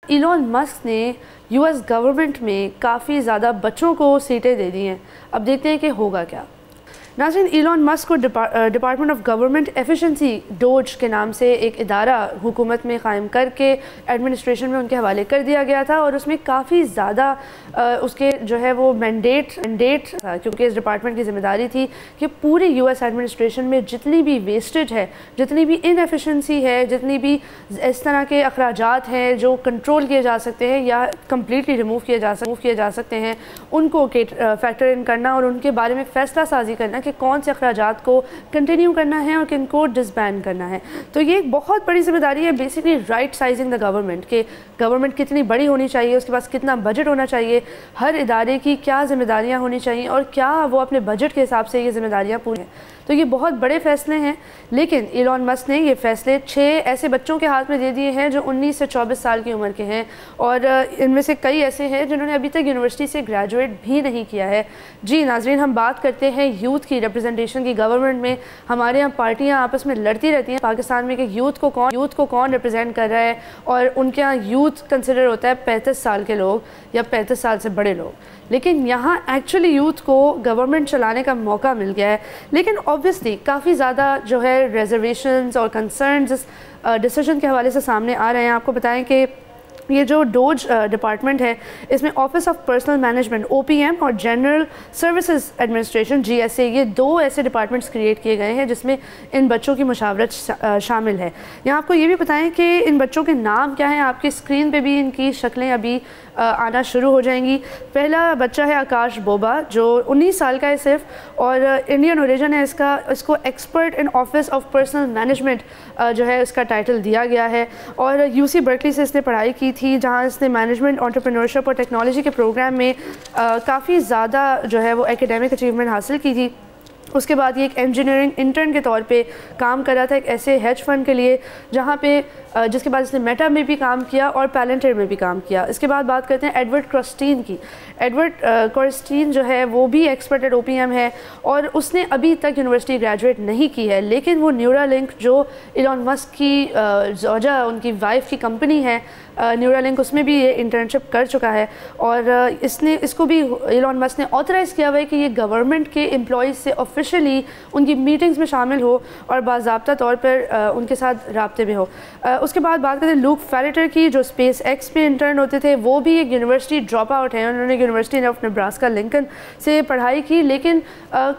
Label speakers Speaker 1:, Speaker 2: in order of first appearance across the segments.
Speaker 1: Elon Musk نے US government میں کافی زیادہ بچوں کو سیٹیں دے دی ہیں. اب دیکھتے ہیں کہ ہوگا کیا. ناظرین، ایلون مسک کو ڈپارٹمنٹ آف گورنمنٹ ایفیشنسی ڈوج کے نام سے ایک ادارہ حکومت میں قائم کر کے ایڈمنسٹریشن میں ان کے حوالے کر دیا گیا تھا، اور اس میں کافی زیادہ اس کے جو ہے وہ مینڈیٹ تھا، کیونکہ اس ڈپارٹمنٹ کی ذمہ داری تھی کہ پورے US ایڈمنسٹریشن میں جتنی بھی ویسٹیج ہے، جتنی بھی ان ایفیشنسی ہے، جتنی بھی اس طرح کے اخراجات ہیں جو کنٹرول کیے جا سکتے ہیں یا کمپلیٹلی ریموو کیے جا سکتے ہیں، ان کو فیکٹر ان کرنا اور ان کے بارے میں فیصلہ سازی کرنا کہ کون سے اخراجات کو کنٹینیو کرنا ہے اور کن کو ڈسبین کرنا ہے. تو یہ ایک بہت بڑی ذمہ داری ہے، basically right sizing the government, کہ گورنمنٹ کتنی بڑی ہونی چاہیے، اس کے پاس کتنا بجٹ ہونا چاہیے، ہر ادارے کی کیا ذمہ داریاں ہونی چاہیے اور کیا وہ اپنے بجٹ کے حساب سے یہ ذمہ داریاں پوری ہیں. تو یہ بہت بڑے فیصلے ہیں، لیکن ایلون مسک نے یہ فیصلے 6 ایسے بچوں کے ہاتھ میں دے دیے ہیں جو 19 سے 24 سال کی عمر کے ہیں، اور ان میں سے کئی ایسے ہیں جنہوں نے ابھی تک یونیورسٹی سے گریجویٹ بھی نہیں کیا ہے. جی ناظرین، ہم بات کرتے ہیں یوتھ کی ریپرزنٹیشن کی. گورنمنٹ میں ہمارے یہاں پارٹیاں آپس میں لڑتی رہتی ہیں پاکستان میں کہ یوتھ کو کون ریپرزینٹ کر رہا ہے، اور ان کے یہاں یوتھ کنسیڈر ہوتا ہے 35 سال کے لوگ یا 35 سال سے بڑے لوگ. لیکن یہاں ایکچولی یوتھ کو گورنمنٹ چلانے کا موقع مل گیا ہے، لیکن آبویسلی کافی زیادہ جو ہے ریزرویشنز اور کنسرنز اس ڈیسیجن کے حوالے سے سامنے آ رہے ہیں. آپ کو بتائیں کہ یہ جو ڈوج ڈپارٹمنٹ ہے، اس میں office of personnel management OPM اور جنرل سروسز ایڈمنسٹریشن GSA، یہ 2 ایسے ڈپارٹمنٹس کریٹ کیے گئے ہیں جس میں ان بچوں کی مشاورت شامل ہے. یہاں آپ کو یہ بھی بتائیں کہ ان بچوں کے نام کیا ہیں. آپ کی اسکرین پہ بھی ان کی شکلیں ابھی آنا شروع ہو جائیں گی. پہلا بچہ ہے آکاش بوبا، جو 19 سال کا ہے صرف، اور انڈین اوریجن ہے اس کو expert in office of personnel management جو ہے اس کا ٹائٹل دیا گیا ہے، اور UC برکلی سے اس نے پڑھائی کی تھی، جہاں اس نے مینجمنٹ، انٹرپرینورشپ اور ٹیکنالوجی کے پروگرام میں کافی زیادہ جو ہے وہ ایکیڈیمک اچیومنٹ حاصل کی تھی. اس کے بعد یہ ایک انجینئرنگ انٹرن کے طور پہ کام کر رہا تھا ایک ایسے ہیج فنڈ کے لیے، جہاں پہ جس کے بعد اس نے میٹا میں بھی کام کیا اور پیلنٹر میں بھی کام کیا. اس کے بعد بات کرتے ہیں ایڈورڈ کرسٹین کی. ایڈورڈ کرسٹین جو ہے وہ بھی ایکسپرٹ ایٹ OPM ہے، اور اس نے ابھی تک یونیورسٹی گریجویٹ نہیں کی ہے، لیکن وہ نیورالنک جو ایلون مسک کی زوجہ، ان کی وائف کی کمپنی ہے نیورالنک، اس میں بھی یہ انٹرنشپ کر چکا ہے، اور اس کو بھی ایلون مسک نے آتھرائز کیا ہوا ہے کہ یہ گورنمنٹ کے امپلائیز سے آفیشلی ان کی میٹنگز میں شامل ہو اور باضابطہ طور پر ان کے ساتھ رابطے میں ہو. اس کے بعد بات کرتے ہیں لوک فیریٹر کی، جو اسپیس ایکس میں انٹرن ہوتے تھے. وہ بھی ایک یونیورسٹی ڈراپ آؤٹ ہیں، انہوں نے یونیورسٹی آف نیبراسکا لنکن سے پڑھائی کی، لیکن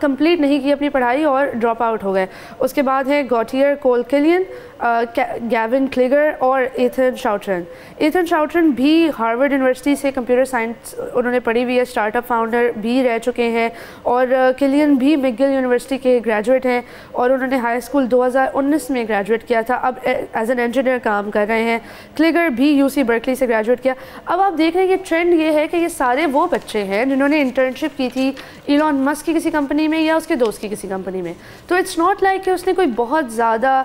Speaker 1: کمپلیٹ نہیں کی اپنی پڑھائی اور ڈراپ آؤٹ ہو گئے. اس کے بعد ہے گوٹیئر کول کلین، گیون کلیگر اور ایتھن شاؤٹرن. ایتھن شاؤٹرن بھی ہارورڈ یونیورسٹی سے کمپیوٹر سائنس انہوں نے پڑھی ہوئی ہے، اسٹارٹ اپ فاؤنڈر بھی رہ چکے ہیں، اور کلین بھی McGill یونیورسٹی کے گریجویٹ ہیں، اور انہوں نے ہائی اسکول 2019 میں گریجویٹ کیا تھا، اب ایز این انجینئر کام کر رہے ہیں. کلیگر بھی UC برکلی سے گریجویٹ کیا. اب آپ دیکھ رہے ہیں کہ ٹرینڈ یہ ہے کہ یہ سارے وہ بچے ہیں جنہوں نے انٹرنشپ کی تھی ایلون مسک کی کسی کمپنی میں یا اس کے دوست کی کسی کمپنی میں. تو اٹس ناٹ لائک کہ اس نے کوئی بہت زیادہ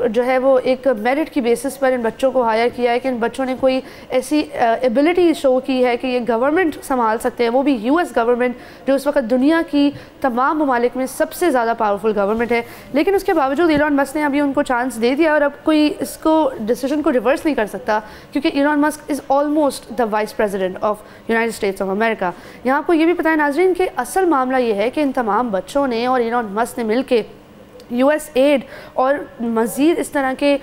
Speaker 1: جو ہے وہ ایک میرٹ کی بیسس پر ان بچوں کو ہائر کیا ہے، کہ ان بچوں نے کوئی ایسی ایبلٹی شو کی ہے کہ یہ گورنمنٹ سنبھال سکتے ہیں، وہ بھی US گورنمنٹ جو اس وقت دنیا کی تمام ممالک میں سب سے زیادہ پاورفل گورنمنٹ ہے. لیکن اس کے باوجود ایلون مسک نے ابھی ان کو چانس دے دیا، اور اب کوئی اس کو ڈیسیجن کو ریورس نہیں کر سکتا، کیونکہ Elon Musk is almost the vice president of United States of America. یہاں آپ کو یہ بھی پتہ ہے ناظرین کہ اصل معاملہ یہ ہے کہ ان تمام بچوں نے اور ایلون مسک نے مل کے US ایڈ اور مزید اس طرح کے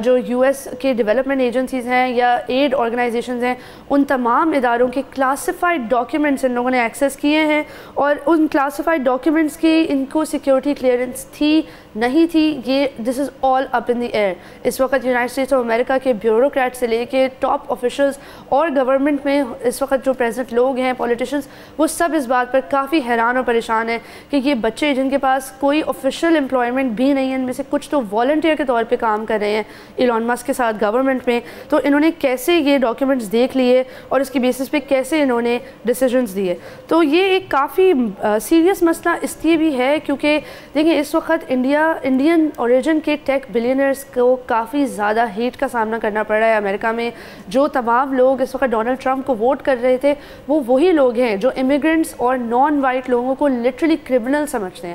Speaker 1: جو US کے ڈیولپمنٹ ایجنسیز ہیں یا ایڈ آرگنائزیشنز ہیں، ان تمام اداروں کے کلاسیفائڈ ڈاکیومنٹس ان لوگوں نے ایکسیس کیے ہیں، اور ان کلاسیفائڈ ڈاکیومنٹس کی ان کو سیکیورٹی کلیئرنس تھی نہیں تھی، یہ دس از آل اپ ان دی ایئر. اس وقت یونائٹڈ اسٹیٹس آف امریکہ کے بیوروکریٹ سے لے کے ٹاپ آفیشلز اور گورنمنٹ میں اس وقت جو پریزنٹ لوگ ہیں، پولیٹیشنز، وہ سب اس بات پر کافی حیران اور پریشان ہیں کہ یہ بچے جن کے پاس کوئی آفیشیل امپلائمنٹ بھی نہیں ہے، ان میں سے کچھ تو والنٹیئر کے طور پہ کام کر رہے ہیں ایلون مسک کے ساتھ گورنمنٹ میں، تو انہوں نے کیسے یہ ڈاکیومنٹس دیکھ لیے اور اس کی بیسس پہ کیسے انہوں نے ڈیسیجنز دیے. تو یہ ایک کافی سیریس مسئلہ اس لیے بھی ہے کیونکہ دیکھیں اس وقت انڈین اوریجن کے ٹیک بلینئرز کو کافی زیادہ ہیٹ کا سامنا کرنا پڑ رہا ہے امریکہ میں. جو تمام لوگ اس وقت ڈونلڈ ٹرمپ کو ووٹ کر رہے تھے، وہ وہی لوگ ہیں جو امیگرنٹس اور نان وائٹ لوگوں کو لٹرلی کرمنل سمجھتے ہیں.